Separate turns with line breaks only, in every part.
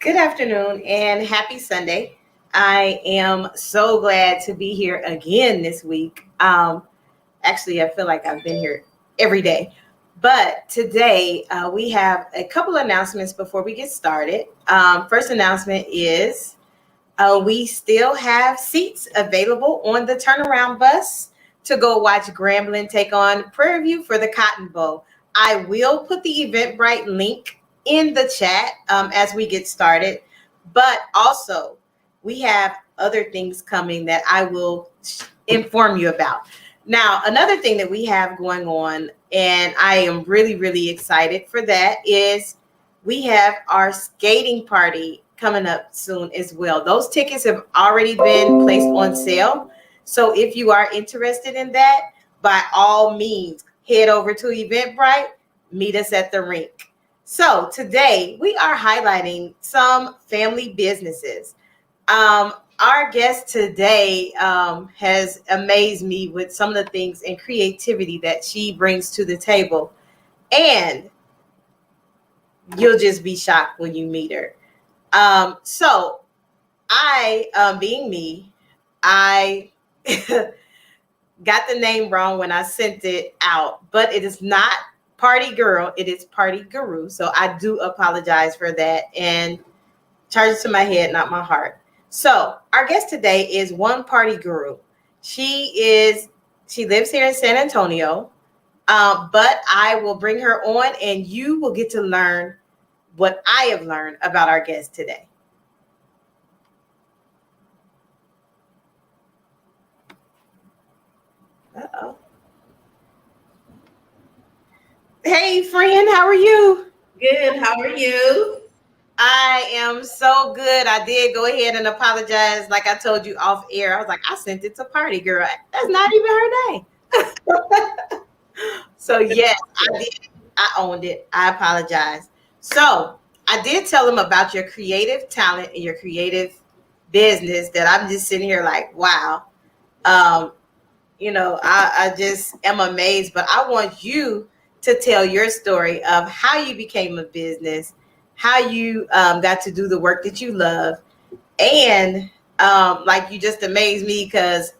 Good afternoon and happy Sunday. I am so glad to be here again this week. Actually, I feel like I've been here every day. But today we have a couple announcements before we get started. First announcement is we still have seats available on the turnaround bus to go watch Grambling take on Prairie View for the Cotton Bowl. I will put the Eventbrite link in the chat as we get started, but also we have other things coming that I will inform you about. Now, another thing that we have going on, and I am really, really excited for that, is we have our skating party coming up soon as well. Those tickets have already been placed on sale. So if you are interested in that, by all means, head over to Eventbrite, meet us at the rink. So today we are highlighting some family businesses. Our guest today has amazed me with some of the things and creativity that she brings to the table. And you'll just be shocked when you meet her. So I, being me, I got the name wrong when I sent it out, but it is not Party Girl, it is Party Guru. So I do apologize for that and charge it to my head, not my heart. So our guest today is One Party Guru. She lives here in San Antonio, but I will bring her on and you will get to learn what I have learned about our guest today. Uh-oh. Hey, friend, how are you?
Good. How are you?
I am so good. I did go ahead and apologize. Like I told you off air, I was like, I sent it to Party Girl. That's not even her name. So yes, I did. I owned it. I apologize. So I did tell them about your creative talent and your creative business that I'm just sitting here like, wow. I just am amazed, but I want you to tell your story of how you became a business, how you got to do the work that you love. And like you just amazed me because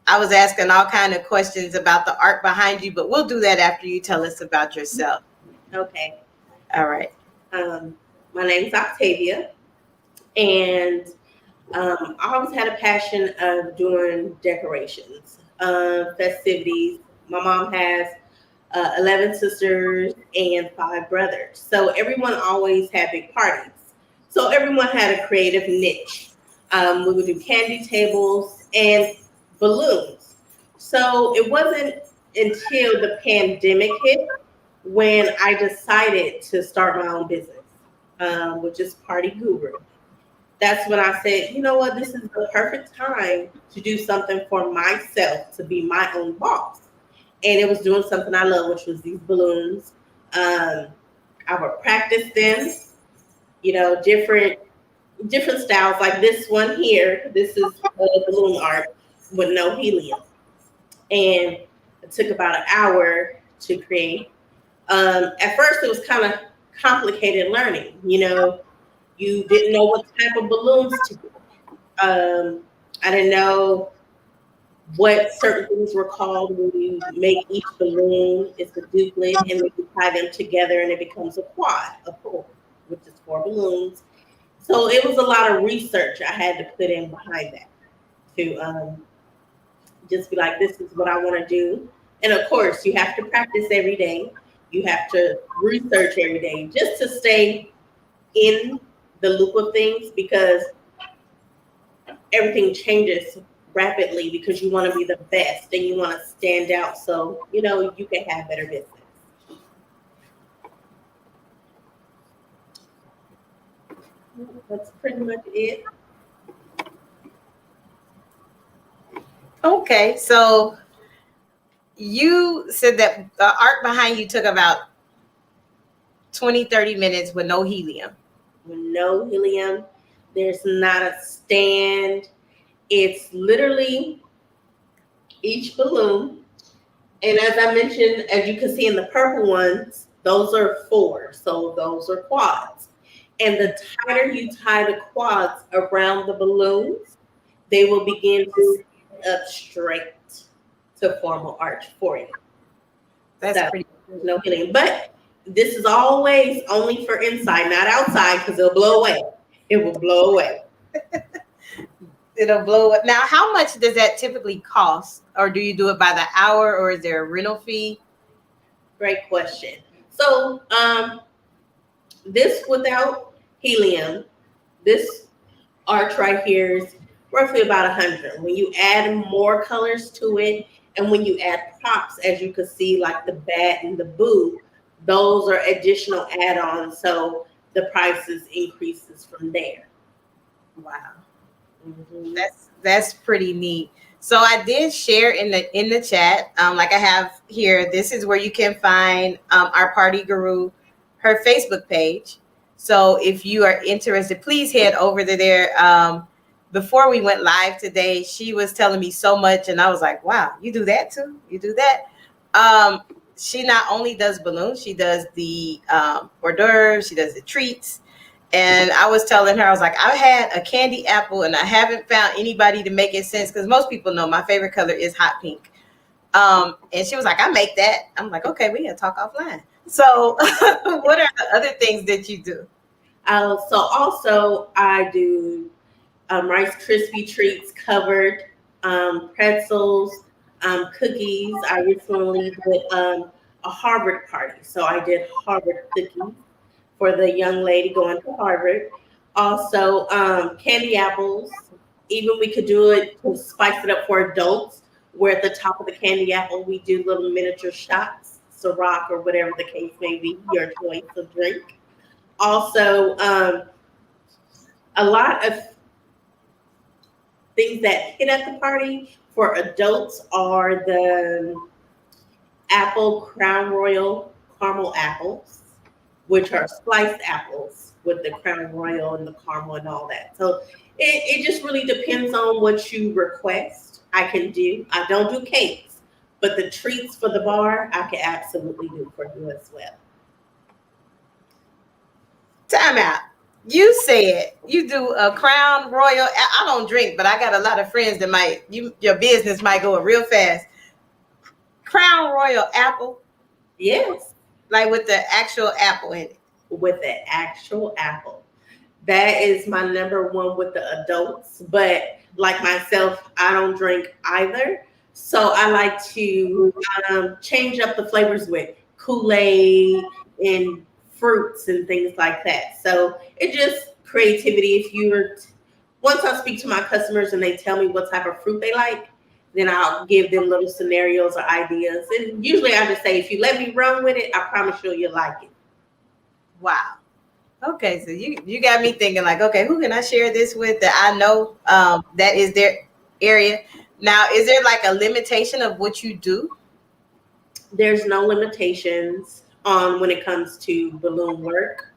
I was asking all kind of questions about the art behind you, but we'll do that after you tell us about yourself.
Okay.
All right.
My name's Octavia, and I always had a passion of doing decorations, festivities. My mom has 11 sisters and 5 brothers. So everyone always had big parties. So everyone had a creative niche. We would do candy tables and balloons. So it wasn't until the pandemic hit when I decided to start my own business, which is Party Guru. That's when I said, you know what, this is the perfect time to do something for myself, to be my own boss. And it was doing something I love, which was these balloons. I would practice them, different styles. Like this one here, this is balloon art with no helium. And it took about an hour to create. At first, it was kind of complicated learning. You didn't know what type of balloons to do. I didn't know what certain things were called when you make each balloon. It's a duplet, and then you tie them together, and it becomes a quad, a four, which is 4 balloons. So it was a lot of research I had to put in behind that to just be like, this is what I want to do. And of course, you have to practice every day. You have to research every day just to stay in the loop of things, because everything changes rapidly, because you want to be the best and you want to stand out so you can have better business. That's pretty much it.
Okay, so you said that the art behind you took about 20-30 minutes with no helium.
With no helium, there's not a stand. It's literally each balloon. And as I mentioned, as you can see in the purple ones, those are 4. So those are quads. And the tighter you tie the quads around the balloons, they will begin to stand up straight to form an arch for you.
That's
So
pretty
there's no helium. But this is always only for inside, not outside, because it'll blow away. It will blow away.
It'll blow up. Now, how much does that typically cost? Or do you do it by the hour, or is there a rental fee?
Great question. So this without helium, this arch right here is roughly about 100. When you add more colors to it, and when you add props, as you can see, like the bat and the boo, those are additional add-ons. So the prices increases from there.
Wow.
Mm-hmm.
That's pretty neat. So I did share in the chat, like I have here. This is where you can find our party guru, her Facebook page. So if you are interested, please head over to there. Before we went live today, she was telling me so much, and I was like, "Wow, you do that too? You do that?" She not only does balloons, she does the hors d'oeuvres, she does the treats. And I was telling her, I was like, I had a candy apple and I haven't found anybody to make it sense, because most people know my favorite color is hot pink. And she was like, I make that. I'm like, okay, we can talk offline. So what are the other things that you do?
So also I do Rice Krispie treats covered, pretzels, cookies. I recently did a Harvard party. So I did Harvard cookies for the young lady going to Harvard. Also, candy apples. Even we could do it to spice it up for adults, where at the top of the candy apple, we do little miniature shots, Ciroc or whatever the case may be, your choice of drink. Also, a lot of things that hit at the party for adults are the apple Crown Royal caramel apples, which are sliced apples with the Crown Royal and the caramel and all that. So it just really depends on what you request. I can do. I don't do cakes, but the treats for the bar, I can absolutely do for you as well.
Time out. You said you do a Crown Royal. I don't drink, but I got a lot of friends that your business might go real fast. Crown Royal apple,
Yes,
like with the actual apple in it.
with the actual apple. That is my number one with the adults. But like myself, I don't drink either. So I like to change up the flavors with Kool-Aid and fruits and things like that. So it just creativity. If you're once I speak to my customers and they tell me what type of fruit they like, then I'll give them little scenarios or ideas. And usually I just say, if you let me run with it, I promise you'll like it.
Wow. Okay, so you got me thinking like, okay, who can I share this with that I know that is their area? Now, is there like a limitation of what you do?
There's no limitations on when it comes to balloon work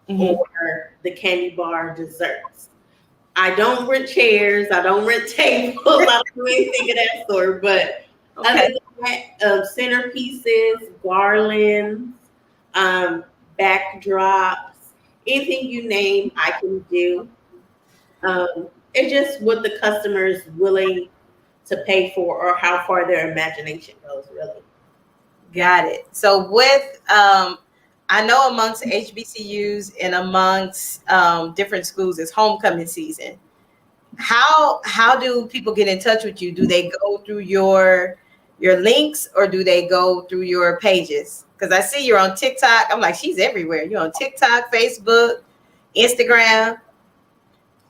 or the candy bar desserts. I don't rent chairs. I don't rent tables. I don't do anything of that sort. But other than that, centerpieces, garlands, backdrops, anything you name, I can do. It's just what the customer is willing to pay for or how far their imagination goes, really.
Got it. So with I know amongst HBCUs and amongst different schools, it's homecoming season. How do people get in touch with you? Do they go through your links, or do they go through your pages? Because I see you're on TikTok. I'm like, she's everywhere. You're on TikTok, Facebook, Instagram.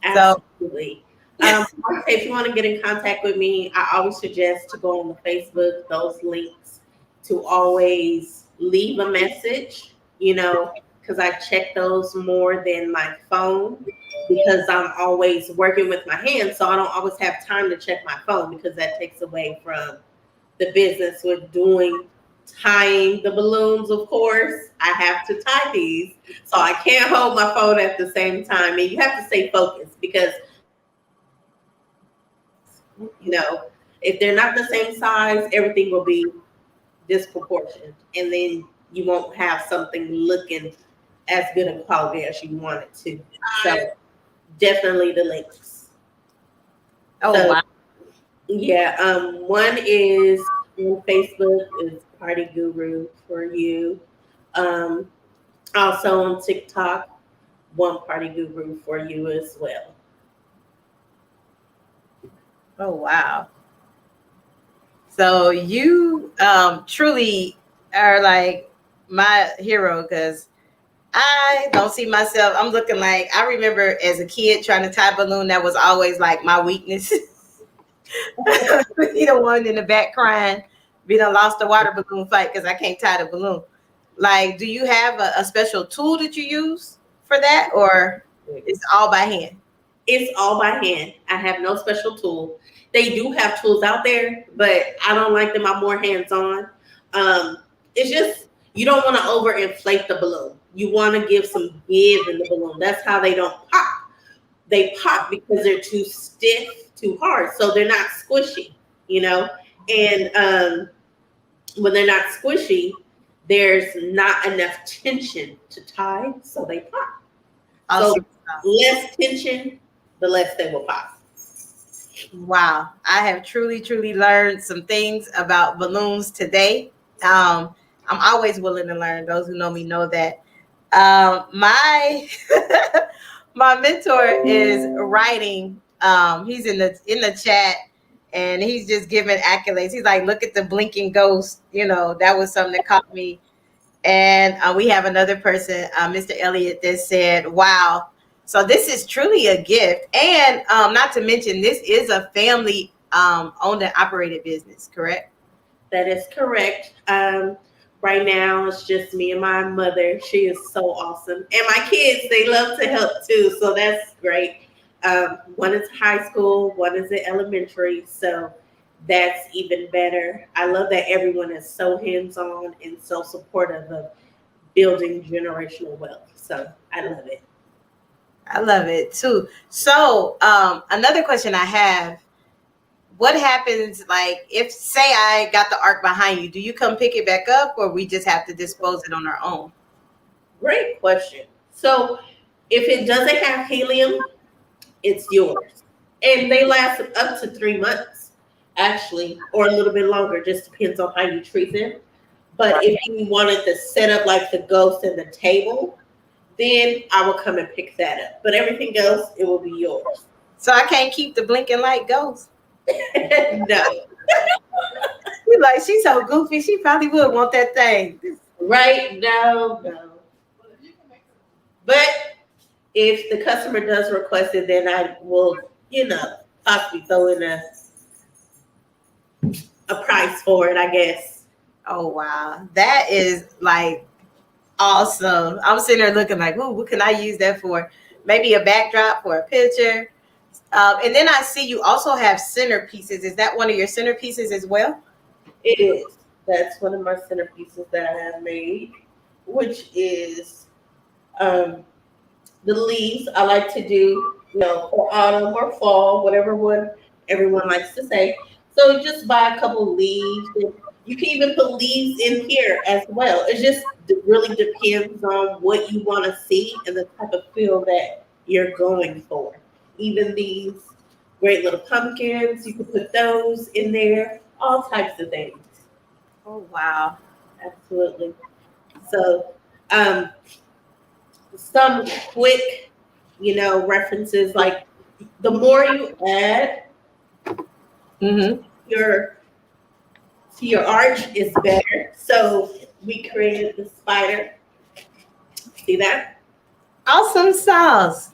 Absolutely. If you want to get in contact with me, I always suggest to go on the Facebook, those links, to always leave a message, because I check those more than my phone, because I'm always working with my hands. So I don't always have time to check my phone, because that takes away from the business with tying the balloons. Of course, I have to tie these, so I can't hold my phone at the same time. And you have to stay focused, because if they're not the same size, everything will be disproportionate, and then you won't have something looking as good a quality as you want it to. So definitely the links.
Oh,
So,
wow.
yeah, one is on Facebook is Party Guru for you. Um, Also on TikTok, one Party Guru for you as well.
Oh, wow. So you truly are like my hero because I don't see myself. I'm looking like I remember as a kid trying to tie a balloon. That was always like my weakness. Be the one in the back crying, be done lost the water balloon fight because I can't tie the balloon. Like, do you have a special tool that you use for that, or it's all by hand?
It's all by hand. I have no special tool. They do have tools out there, but I don't like them. I'm more hands on. It's just you don't want to overinflate the balloon. You want to give some give in the balloon. That's how they don't pop. They pop because they're too stiff, too hard, so they're not squishy. You know, and when they're not squishy, there's not enough tension to tie, so they pop. So
Awesome.
less tension, the less they will pop.
Wow, I have truly, truly learned some things about balloons today. I'm always willing to learn. Those who know me know that. My my mentor is writing. He's in the chat, and he's just giving accolades. He's like, "Look at the blinking ghost." You know, that was something that caught me. And we have another person, Mr. Elliott, that said, "Wow." So this is truly a gift, and not to mention, this is a family owned and operated business. Correct?
That is correct. Right now, it's just me and my mother. She is so awesome. And my kids, they love to help too. So that's great. One is high school, one is in elementary. So that's even better. I love that everyone is so hands on and so supportive of building generational wealth. So I love it.
I love it too. So another question I have: what happens, like, if say I got the ark behind you? Do you come pick it back up, or we just have to dispose it on our own?
Great question. So if it doesn't have helium, it's yours. And they last up to 3 months, actually, or a little bit longer, just depends on how you treat them. But if you wanted to set up like the ghost and the table, then I will come and pick that up. But everything else, it will be yours.
So I can't keep the blinking light ghost.
No.
You're like, she's so goofy. She probably would want that thing.
Right? No, no. But if the customer does request it, then I will, possibly throw in a price for it, I guess.
Oh wow, that is like awesome. I'm sitting there looking like, ooh, what can I use that for? Maybe a backdrop for a picture. And then I see you also have centerpieces. Is that one of your centerpieces as well?
It is. That's one of my centerpieces that I have made, which is the leaves. I like to do, for autumn or fall, whatever one everyone likes to say. So just buy a couple leaves. And you can even put leaves in here as well. It just really depends on what you want to see and the type of feel that you're going for. Even these great little pumpkins, you can put those in there, all types of things.
Oh wow.
Absolutely. So, some quick, references like the more you add
Mm-hmm.
your to your arch is better. So we created the spider. See that?
Awesome sauce.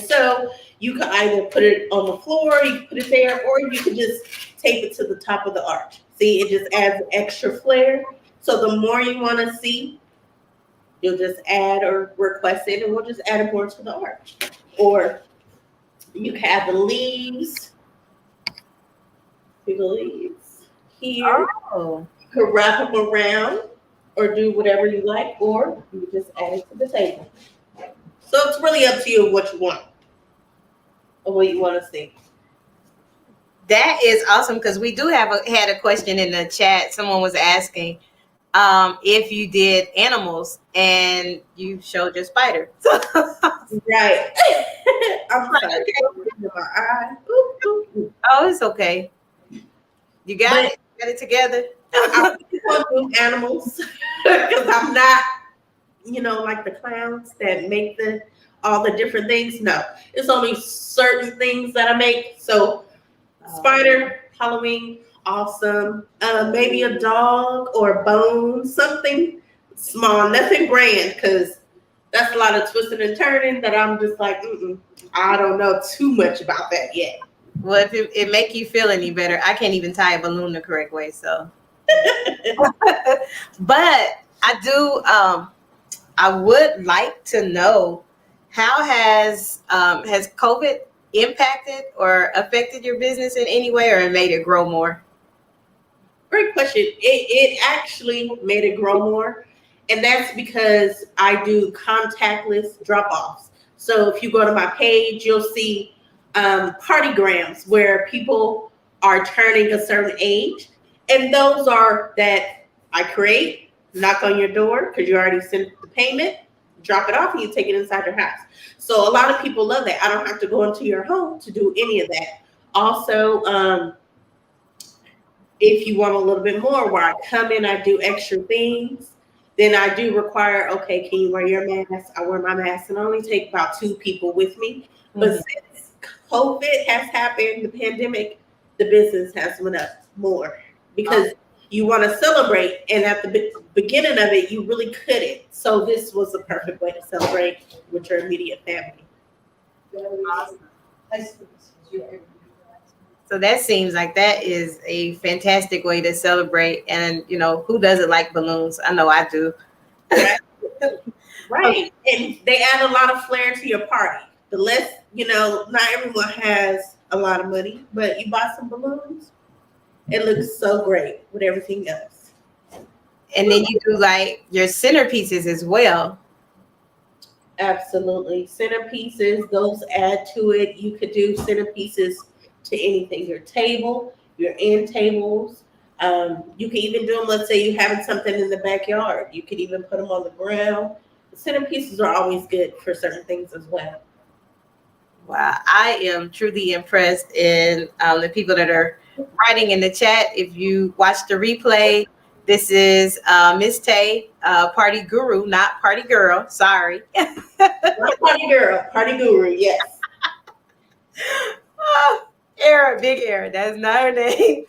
So you can either put it on the floor, you can put it there, or you can just tape it to the top of the arch. See, it just adds extra flair. So the more you want to see, you'll just add or request it, and we'll just add it more to the arch. Or you can add the leaves. See the leaves here.
Oh.
You can wrap them around or do whatever you like, or you can just add it to the table. So it's really up to you what you want or what you want to see.
That is awesome because we do have had a question in the chat. Someone was asking, if you did animals and you showed your spider.
Right. I'm
Like,
sorry.
okay.
My eye. Ooh, ooh, ooh.
Oh, it's okay. You got
But
it. Got it together.
I want to do animals because I'm not, like the clowns that make all the different things. No, it's only certain things that I make. So spider, Halloween, awesome. Maybe a dog or a bone, something small, nothing grand, because that's a lot of twisting and turning that I'm just like, I don't know too much about that yet.
Well, if it make you feel any better, I can't even tie a balloon the correct way. So, but I do. I would like to know, how has COVID impacted or affected your business in any way, or made it grow more?
Great question. It actually made it grow more. And that's because I do contactless drop offs. So if you go to my page, you'll see partygrams where people are turning a certain age. And those are that I create, knock on your door because you already sent the payment, drop it off, and you take it inside your house. So a lot of people love that. I don't have to go into your home to do any of that. Also, if you want a little bit more, where I come in, I do extra things, then I do require, okay, can you wear your mask? I wear my mask and I only take about 2 people with me. But since COVID has happened, the pandemic, the business has went up more because you want to celebrate. And at the beginning of it, you really couldn't. So this was the perfect way to celebrate with your immediate family.
Awesome. So that seems like that is a fantastic way to celebrate. And, who doesn't like balloons? I know I do.
Right. Right. And they add a lot of flair to your party. The less, not everyone has a lot of money, but you buy some balloons, it looks so great with everything else.
And then you do like your centerpieces as well.
Absolutely. Centerpieces, those add to it. You could do centerpieces to anything, your table, your end tables. You can even do them, let's say you're having something in the backyard. You could even put them on the ground. The centerpieces are always good for certain things as well.
Wow, I am truly impressed in the people that are writing in the chat. If you watch the replay, this is Miss Tay, party guru, not party girl. Sorry.
Not party girl, party guru, yes.
Oh, error, big error. That's not her name.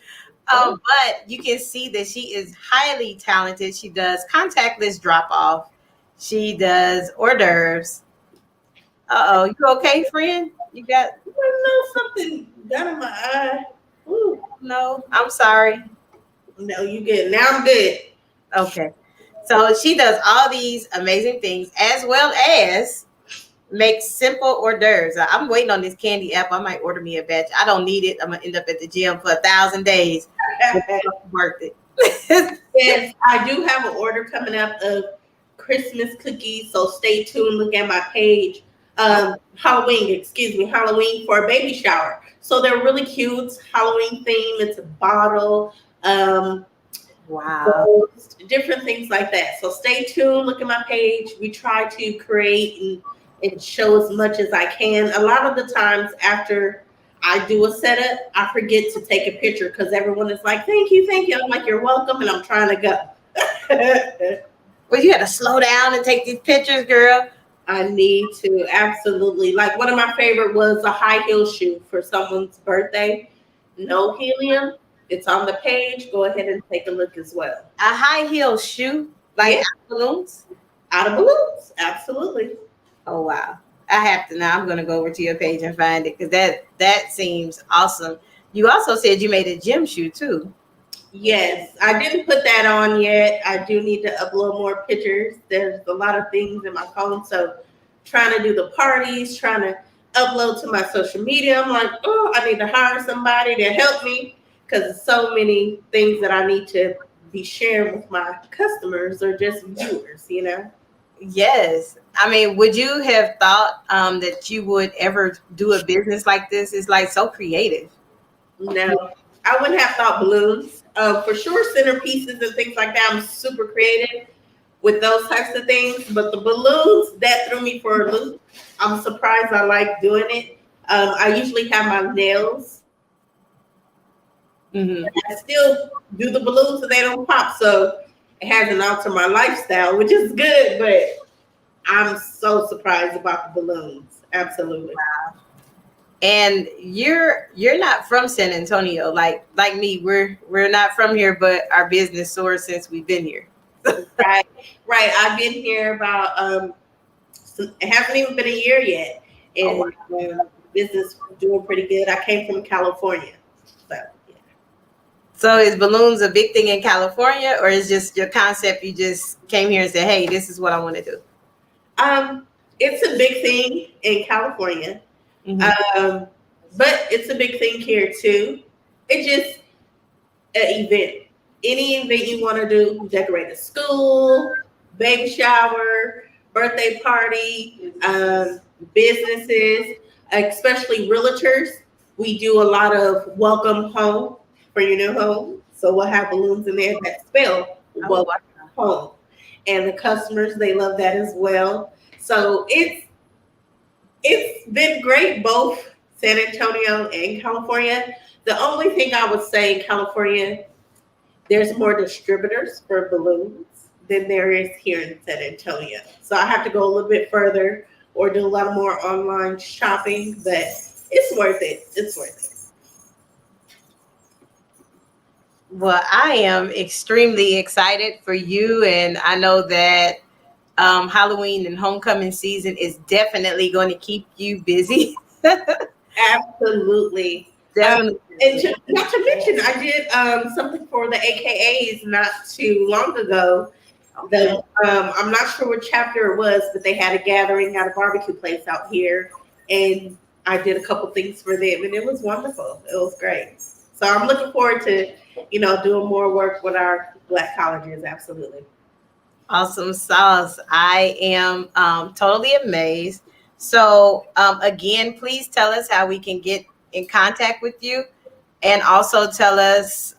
But you can see that she is highly talented. She does contactless drop off. She does hors d'oeuvres. Uh-oh, you okay, friend? You got
I know something got in my eye. Ooh.
no? I'm sorry.
No, you good. Now I'm good.
Okay. So she does all these amazing things as well as make simple hors d'oeuvres. I'm waiting on this candy app. I might order me a batch. I don't need it. I'm gonna end up at the gym for 1,000 days. It's worth it.
Yes, I do have an order coming up of Christmas cookies, so stay tuned. Look at my page. Halloween for a baby shower. So they're really cute. It's Halloween theme. It's a bottle.
Wow.
Different things like that. So stay tuned. Look at my page. We try to create and show as much as I can. A lot of the times after I do a setup, I forget to take a picture because everyone is like, thank you. I'm like, you're welcome. And I'm trying to go.
Well, you had to slow down and take these pictures, girl.
I need to, absolutely. Like one of my favorite was a high heel shoe for someone's birthday. No helium. It's on the page. Go ahead and take a look as well.
A high heel shoe, like balloons?
Out of balloons. Absolutely.
Oh, wow. I have to now. I'm going to go over to your page and find it because that seems awesome. You also said you made a gym shoe too.
Yes, I didn't put that on yet. I do need to upload more pictures. There's a lot of things in my phone. So trying to do the parties, trying to upload to my social media. I'm like, oh, I need to hire somebody to help me because there's so many things that I need to be sharing with my customers or just viewers,
Yes. I mean, would you have thought that you would ever do a business like this? It's like so creative.
No, I wouldn't have thought balloons. For sure, centerpieces and things like that. I'm super creative with those types of things, but the balloons that threw me for a loop. I'm surprised I like doing it. I usually have my nails.
Mm-hmm.
I still do the balloons so they don't pop. So it hasn't altered my lifestyle, which is good. But I'm so surprised about the balloons. Absolutely.
And you're not from San Antonio, like me. We're not from here, but our business soared since we've been here.
Right, right. I've been here about it hasn't even been a year yet,
Oh, wow.
and business doing pretty good. I came from California, so yeah.
So is balloons a big thing in California, or is just your concept? You just came here and said, "Hey, this is what I want to do."
It's a big thing in California,
Mm-hmm.
um, but it's a big thing here too. It just an event. Any event you want to do, decorate a school, baby shower, birthday party, businesses, especially realtors. We do a lot of welcome home for your new home. So we'll have balloons in there that spell
Oh,
welcome
wow.
home. And the customers, they love that as well. So it's been great, both San Antonio and California. The only thing I would say in California, there's more distributors for balloons than there is here in San Antonio. So I have to go a little bit further or do a lot more online shopping, but it's worth it. It's worth it.
Well, I am extremely excited for you, and I know that Halloween and homecoming season is definitely going to keep you busy.
Absolutely.
Definitely
And
busy.
not to mention, I did something for the AKAs not too long ago.
Okay.
I'm not sure what chapter it was, but they had a gathering at a barbecue place out here, and I did a couple things for them, and it was wonderful. It was great. So I'm looking forward to, doing more work with our Black colleges. Absolutely.
Awesome sauce. I am totally amazed. So, again, please tell us how we can get in contact with you, and also tell us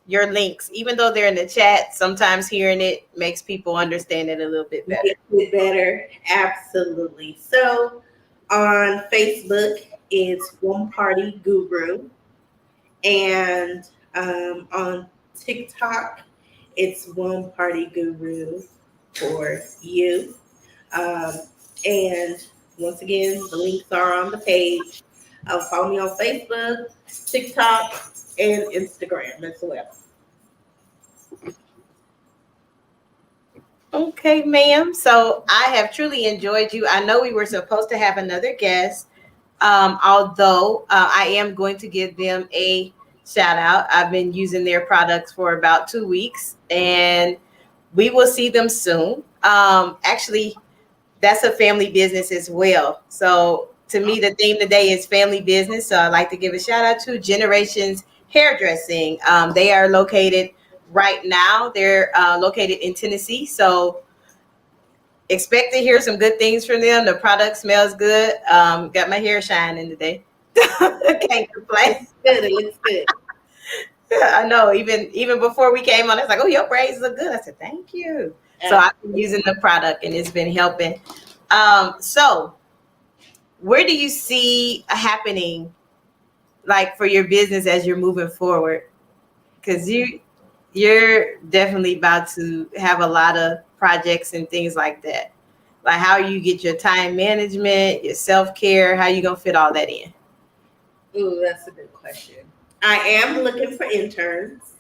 your links. Even though they're in the chat, sometimes hearing it makes people understand it a little bit better.
Get it better. Absolutely. So on Facebook, it's One Party Guru. And on TikTok, it's One Party Guru for you. Um, and once again, the links are on the page. Follow me on Facebook, TikTok, and Instagram as well.
Okay, ma'am. So I have truly enjoyed you. I know we were supposed to have another guest, although I am going to give them a shout out. I've been using their products for about 2 weeks, and we will see them soon. Actually, that's a family business as well. So to me, the theme today is family business. So I'd like to give a shout out to Generations Hairdressing. They are located right now. They're located in Tennessee. So expect to hear some good things from them. The product smells good. Got my hair shining today. Can't complain.
Good, it looks good.
I know. Even before we came on, it's like, oh, your braids look good. I said, thank you. So I've been using the product and it's been helping. So where do you see happening, like for your business as you're moving forward? Because you're definitely about to have a lot of projects and things like that. Like how you get your time management, your self-care, how you gonna fit all that in?
Ooh, that's a good question. I am looking for interns.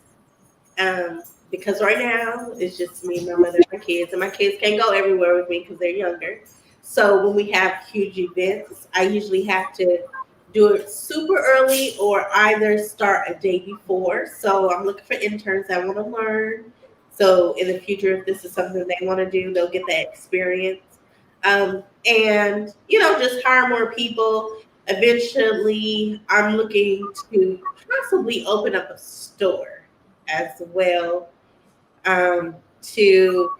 Because right now it's just me, my mother, and my kids, and my kids can't go everywhere with me because they're younger. So when we have huge events, I usually have to do it super early or either start a day before. So I'm looking for interns that want to learn. So in the future, if this is something they want to do, they'll get that experience. And just hire more people. Eventually, I'm looking to possibly open up a store as well, to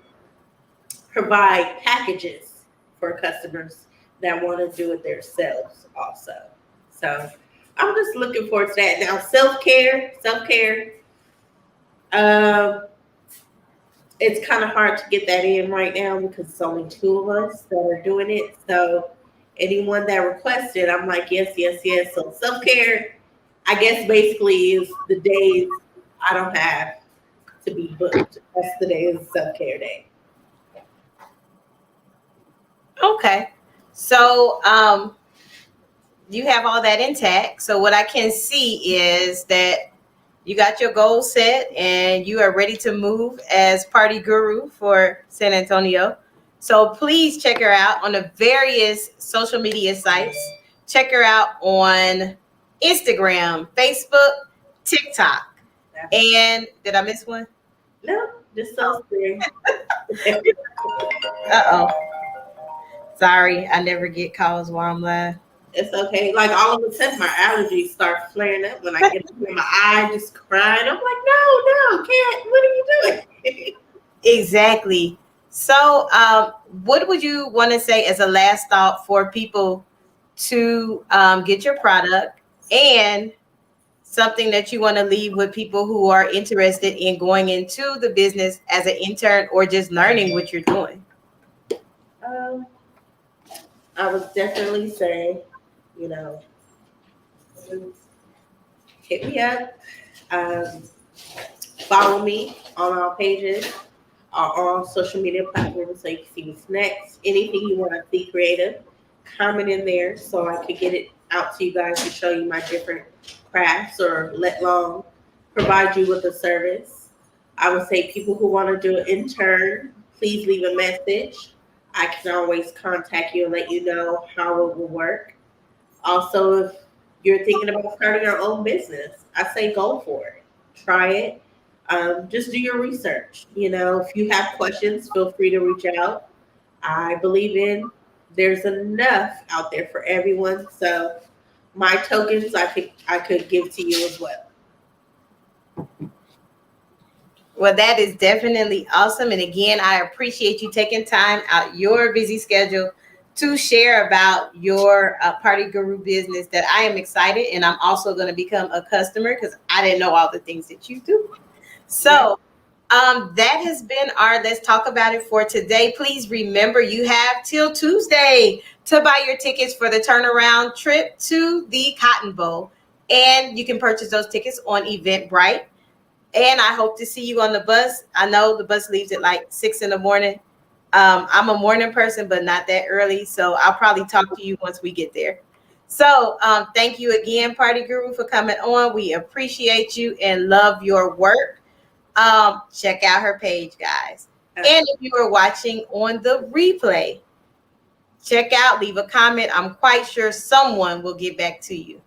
provide packages for customers that want to do it themselves also. So I'm just looking forward to that. Now, self-care. Um, it's kind of hard to get that in right now because it's only two of us that are doing it. So anyone that requested, I'm like, yes, yes, yes. So self-care, I guess basically is the days I don't have to be booked. That's the day is self-care day.
Okay. So you have all that intact. So what I can see is that you got your goal set and you are ready to move as party guru for San Antonio. So please check her out on the various social media sites. Check her out on Instagram, Facebook, TikTok. And did I miss one?
No, just so serious.
Uh-oh. Sorry, I never get calls while I'm live.
It's okay. Like all of a sudden, my allergies start flaring up when I get in my eye just crying. I'm like, no, can't. What are you doing?
Exactly. So, what would you want to say as a last thought for people to get your product and something that you want to leave with people who are interested in going into the business as an intern or just learning what you're doing?
I would definitely say, hit me up. Um, Follow me on our pages, on social media platforms so you can see what's next. Anything you want to see creative, comment in there so I could get it out to you guys to show you my different crafts or let alone provide you with a service. I would say people who want to do an intern, please leave a message. I can always contact you and let you know how it will work. Also, if you're thinking about starting your own business, I say go for it. Try it. Just do your research. If you have questions, feel free to reach out. I believe there's enough out there for everyone. So my tokens I could give to you as well.
Well, that is definitely awesome. And again, I appreciate you taking time out your busy schedule to share about your Party Guru business. That I am excited, and I'm also going to become a customer because I didn't know all the things that you do. So that has been our Let's Talk About It for today. Please remember you have till Tuesday to buy your tickets for the turnaround trip to the Cotton Bowl. And you can purchase those tickets on Eventbrite. And I hope to see you on the bus. I know the bus leaves at like 6 in the morning. I'm a morning person, but not that early. So I'll probably talk to you once we get there. So thank you again, Party Guru, for coming on. We appreciate you and love your work. Check out her page, guys. And if you are watching on the replay, check out, leave a comment. I'm quite sure someone will get back to you.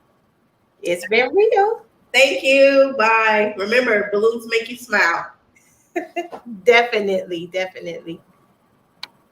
It's been real.
Thank you. Bye. Remember, balloons make you smile.
Definitely.